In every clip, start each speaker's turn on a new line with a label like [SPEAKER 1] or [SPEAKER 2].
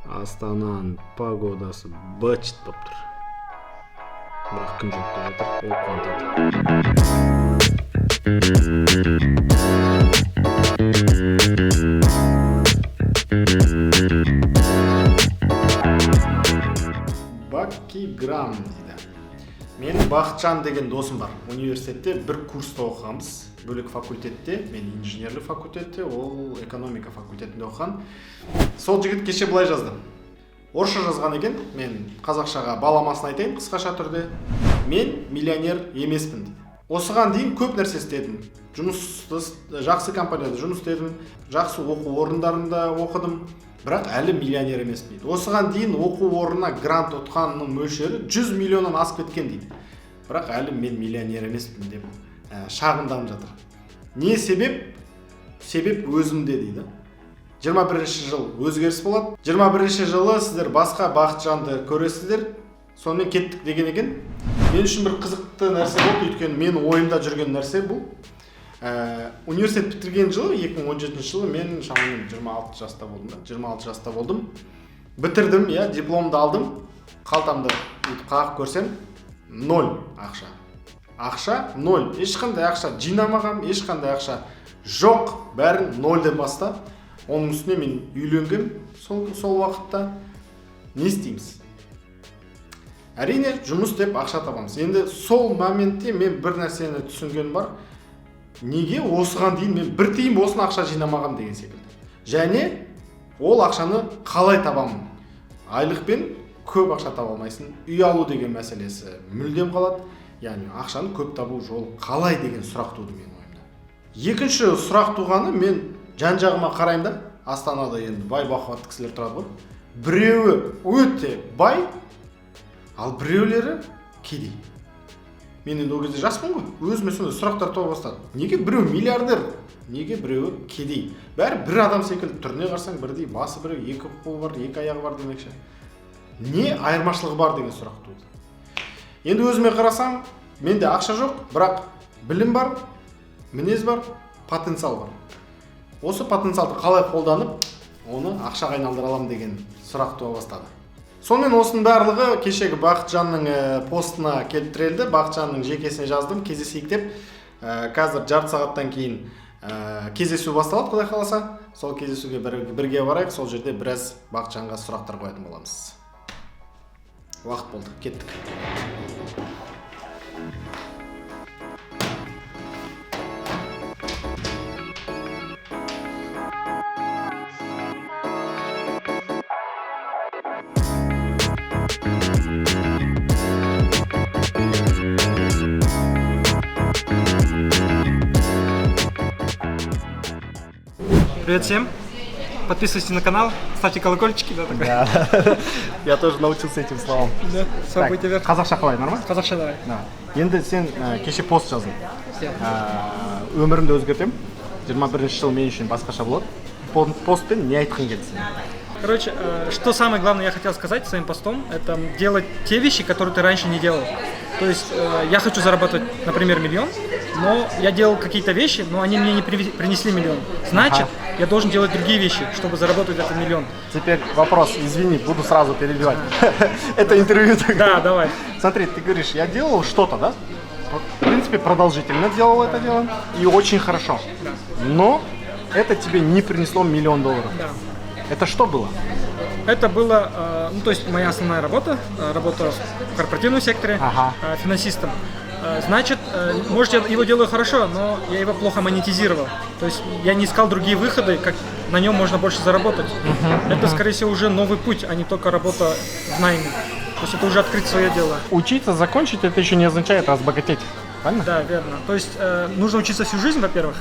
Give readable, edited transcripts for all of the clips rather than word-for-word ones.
[SPEAKER 1] Астананың погодасы бычыт болып тұр. Бірақ күн жоқ деп жатыр, ол қуантады. Бакиграм дейді. Менің Бақытжан деген досым бар. Университетте бір курста оқығанбыз. Бөлек факультетте, мен инженерлік факультетте, ол экономика факультетінде оқыған. Сол жігіт кеше былай жазды. Орысша жазған екен, мен қазақшаға баламасын айтайын қысқаша түрде. Мен миллионер емеспін дейді. Осыған дейін көп нәрсе істедім. Жақсы компанияда жұмыс істедім, жақсы оқу орындарында оқыдым, бірақ әлі миллионер емеспін дейді. Осыған дейін оқу орнына грант ұтқанның мөлшері 100 миллионнан асып кеткен дейді. Бірақ әлі мен миллионер емеспін деп шағымданып жатыр. Не себеп? Себеп өзімде дейді. 21-ші жыл өзгеріс болады. 21-ші жылы сіздер басқа Бақытжанды көресіздер. Сонымен кеттік деген екен. Мен үшін бір қызықты нәрсе болды, өйткені мен ойымда жүрген нәрсе бұл. Университет бітірген жылы, 2017 жылы мен шамамен 26 жаста болдым. 26 жаста болдым. Бітірдім, дипломды алдым. Қалтамды қағып көрсем, 0 ақша. Ақша 0. Ешқандай ақша жинамағам, ешқандай ақша жоқ. Бәрін 0-ден баста. Оның үстіне мен үйленгем сол уақытта. Не істейміз? Әрине, жұмыс деп ақша табамыз. Енді сол моментте мен бір нәрсені түсінген бар. Неге осыған дейін мен бір тиын болсын ақша жинамағам деген секілді. Және ол ақшаны қалай табамын? Айлықпен көп ақша таба алмайсың. Үй алу деген мәселесі мүлдем қалады. Яғни ақшаны көп табу жолы қалай деген сұрақ туды менің ойымда. Екінші сұрақ туғаны, мен жан-жағыма қараймын да, Астанада енді бай бақуатты кісілер тұрады ғой. Біреуі өте бай, ал біреулері кедей. Мен енді ол кезде жаспын ғой, өзіме сондай сұрақтар туа бастады. Неге біреу миллиардер, неге біреуі кедей? Бәрі бір адам секілді, түріне қарасаң бірдей, басы біреу, екі қолы бар, екі аяғы бар демекші. Не айырмашылығы бар деген сұрақ туды. Енді өзіме қарасам, менде ақша жоқ, бірақ білім бар, мінез бар, потенциал бар. Осы потенциалды қалай қолданып, оны ақшаға айналдыра аламын деген сұрақ туа бастады. Сонымен осының барлығы кешегі Бақытжанның постына келіп тірелді. Бақытжанның жекесіне жаздым, кездесейік деп. Қазір жарты сағаттан кейін кездесу басталады, құдай қаласа. Сол кездесуге бірге барайық, сол жерде біраз Бақытжанға сұрақтар қоятын боламыз. Уақыт болды, кеттік.
[SPEAKER 2] Привет всем! Подписывайтесь на канал, ставьте колокольчики.
[SPEAKER 1] Да. Я тоже научился этим словам.
[SPEAKER 2] Да, события вверх.
[SPEAKER 1] Қазақша қалай, нормально?
[SPEAKER 2] Қазақша давай.
[SPEAKER 1] Енді сен кеше пост жаздың. Өмірімді өзгертем. 21-ші жыл мен үшін басқаша болады. Постпен не айтқың келді сен?
[SPEAKER 2] Короче, что самое главное я хотел сказать своим постом, это делать те вещи, которые ты раньше не делал. То есть я хочу зарабатывать, например, 1 миллион, но я делал какие-то вещи, но они мне не принесли 1 миллион. Значит, я должен делать другие вещи, чтобы заработать этот 1 миллион.
[SPEAKER 1] Теперь вопрос, извини, буду сразу перебивать. Это интервью.
[SPEAKER 2] Да, давай.
[SPEAKER 1] Смотри, ты говоришь, я делал что-то, да? В принципе, продолжительно делал это дело, и очень хорошо. Но это тебе не принесло $1 миллион.
[SPEAKER 2] Да.
[SPEAKER 1] Это что было?
[SPEAKER 2] Это было, то есть моя основная работа в корпоративном секторе, финансистом. Значит, может, я его делаю хорошо, но я его плохо монетизировал. То есть я не искал другие выходы, как на нем можно больше заработать. Это, скорее всего, уже новый путь, а не только работа в найме. То есть это уже открыть свое дело.
[SPEAKER 1] Учиться, закончить, это еще не означает разбогатеть, правильно?
[SPEAKER 2] Да, верно. То есть нужно учиться всю жизнь, во-первых,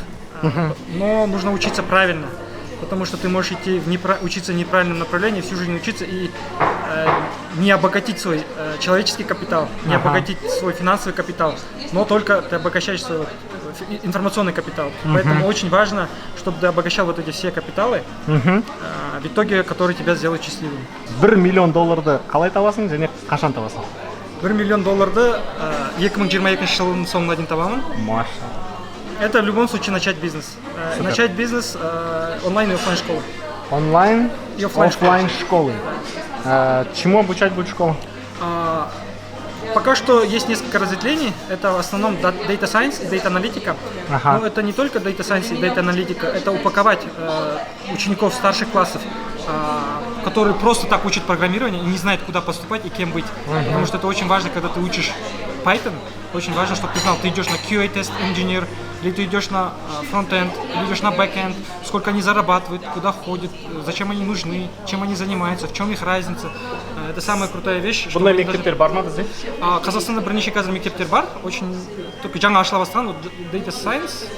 [SPEAKER 2] но нужно учиться правильно. Потому что ты можешь учиться в неправильном направлении, всю жизнь учиться и не обогатить свой человеческий капитал, не обогатить свой финансовый капитал, но только ты обогащаешь свой информационный капитал. Поэтому очень важно, чтобы ты обогащал вот эти все капиталы, в итоге, которые тебя сделают счастливым. $1 миллион
[SPEAKER 1] қалай табасың және қашан табасың?
[SPEAKER 2] $1 миллион 2022 жылдың соңына дейін табамын.
[SPEAKER 1] Машалла.
[SPEAKER 2] Это в любом случае начать бизнес. Начать бизнес онлайн и офлайн школы.
[SPEAKER 3] онлайн
[SPEAKER 2] И оффлайн
[SPEAKER 3] оффлайн школы. Чему обучать будет школа?
[SPEAKER 2] Пока что есть несколько разветвлений. Это в основном Data Science и Data Analytica.
[SPEAKER 3] Ага.
[SPEAKER 2] Но это не только Data Science и Data Analytica, это упаковать учеников старших классов, которые просто так учат программирование и не знают, куда поступать и кем быть. Потому что это очень важно, когда ты учишь Python. Очень важно, чтобы ты знал, ты идешь на QA-тест инженер, или ты идешь на фронт-энд, или идешь на бэк-энд, сколько они зарабатывают, куда ходят, зачем они нужны, чем они занимаются, в чем их разница. Это самая крутая вещь.
[SPEAKER 3] Бұндай мектептер бар ма бізде?
[SPEAKER 2] Қазақстанда бірнеше қазір мектептер бар, очень только жаңа ашыла бастаған, Data Science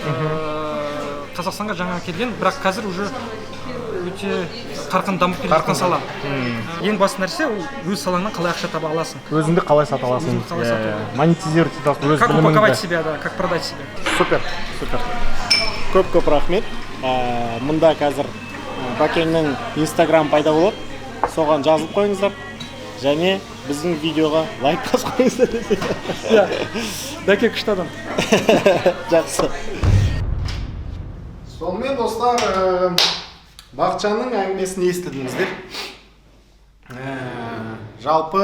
[SPEAKER 2] Қазақстанға жаңа келген, бірақ қазір уже өте қарқын дамып келе жатқан сала. Ең басты нәрсе ол өз салаңнан қалай ақша таба аласың.
[SPEAKER 3] Өзіңді қалай сата аласың?
[SPEAKER 2] Өзіңді қалай сата аласың.
[SPEAKER 3] Монетизировать ете аласың, өз
[SPEAKER 2] Как
[SPEAKER 3] біліміңді.
[SPEAKER 2] упаковать себя, да, как продать себя.
[SPEAKER 3] Супер, супер. Көп рахмет. Мұнда қазір Бәкеңнің Instagram пайда болады. Соған жазылып қойыңыздар. Және біздің видеоға лайк басып қойыңыздар.
[SPEAKER 2] Бәке күшті адам.
[SPEAKER 3] Жақсы.
[SPEAKER 1] Сонымен достар, Бақытжанның әңгімесін естідіңіздер. Жалпы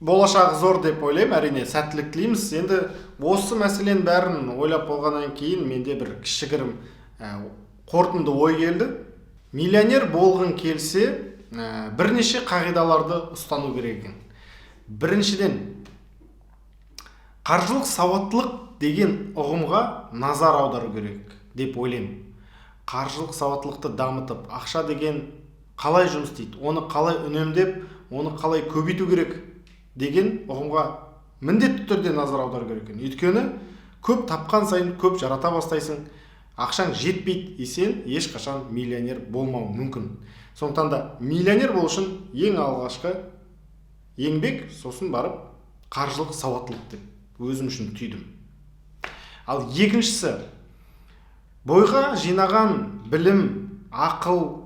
[SPEAKER 1] болашағы зор деп ойлаймын, әрине сәттілік тілейміз. Енді осы мәселенің бәрін ойлап болғаннан кейін менде бір кішігірім қорытынды ой келді. Миллионер болғың келсе, бірнеше қағидаларды ұстану керек екен. Біріншіден, қаржылық сауаттылық деген ұғымға назар аудару керек деп ойлаймын. Қаржылық сауаттылықты дамытып, ақша деген қалай жұмыс істейді, оны қалай үнемдеп, оны қалай көбейту керек деген ұғымға міндетті түрде назар аудару керек екен. Өйткені көп тапқан сайын көп жарата бастайсың, ақшаң жетпейді десең, ешқашан миллионер болмау мүмкін. Сондықтан да миллионер болу үшін ең алғашқы еңбек, сосын барып қаржылық сауаттылық деп өзім үшін түйдім. Ал екіншісі, бойға жинаған білім, ақыл,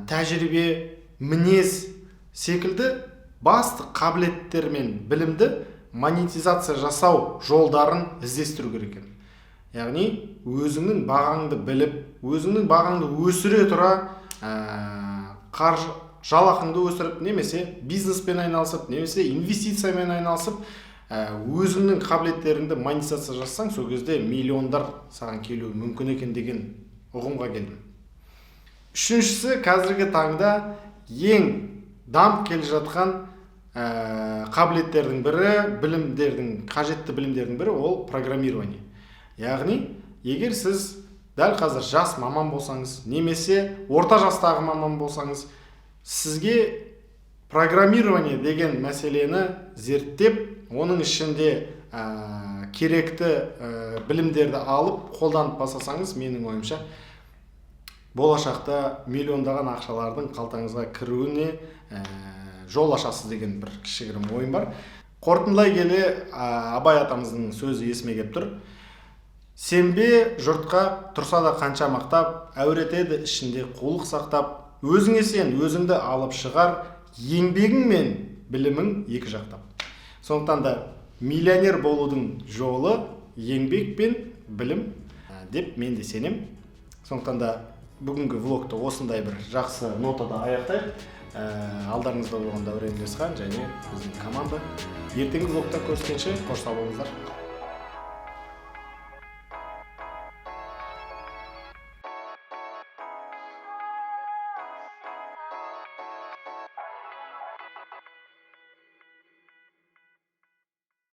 [SPEAKER 1] тәжірибе, мінез секілді басты қабілеттер мен білімді монетизация жасау жолдарын іздестіру керек екен. Яғни өзіңнің бағаңды біліп, өзіңнің бағаңды өсіре тұра, жалақыңды өсіріп, немесе бизнеспен айналысып, немесе инвестициямен айналысып, өзіңнің қабілеттеріңді монетизация жасасаң, сол кезде миллиондар саған келуі мүмкін екен деген ұғымға келдім. Үшіншісі, қазіргі таңда ең дамып келе жатқан қабілеттердің бірі, қажетті білімдердің бірі ол программирование. Яғни, егер сіз дәл қазір жас маман болсаңыз, немесе орта жастағы маман болсаңыз, сізге программирование деген мәселені зерттеп, оның ішінде керекті білімдерді алып, қолданып басасаңыз, менің ойымша, болашақта миллиондаған ақшалардың қалтаңызға кіруіне жол ашасыз деген бір кішігірім ойым бар. Қорытындылай келе, Абай атамыздың сөзі есіме келіп тұр. Сенбе жұртқа тұрса да қанша мақтап, әуретеді ішінде қулық сақтап, өзіңе сен өзіңді алып шығар, еңбегің мен білімің екі жақтап. Сондықтан да миллионер болудың жолы еңбек пен білім деп мен де сенем. Сондықтан да бүгінгі влогты осындай бір жақсы нотада аяқтайық. Алдарыңызда болған Дәурен Ілесхан және біздің команда. Ертеңгі влогта көріскенше қош сау болыңыздар.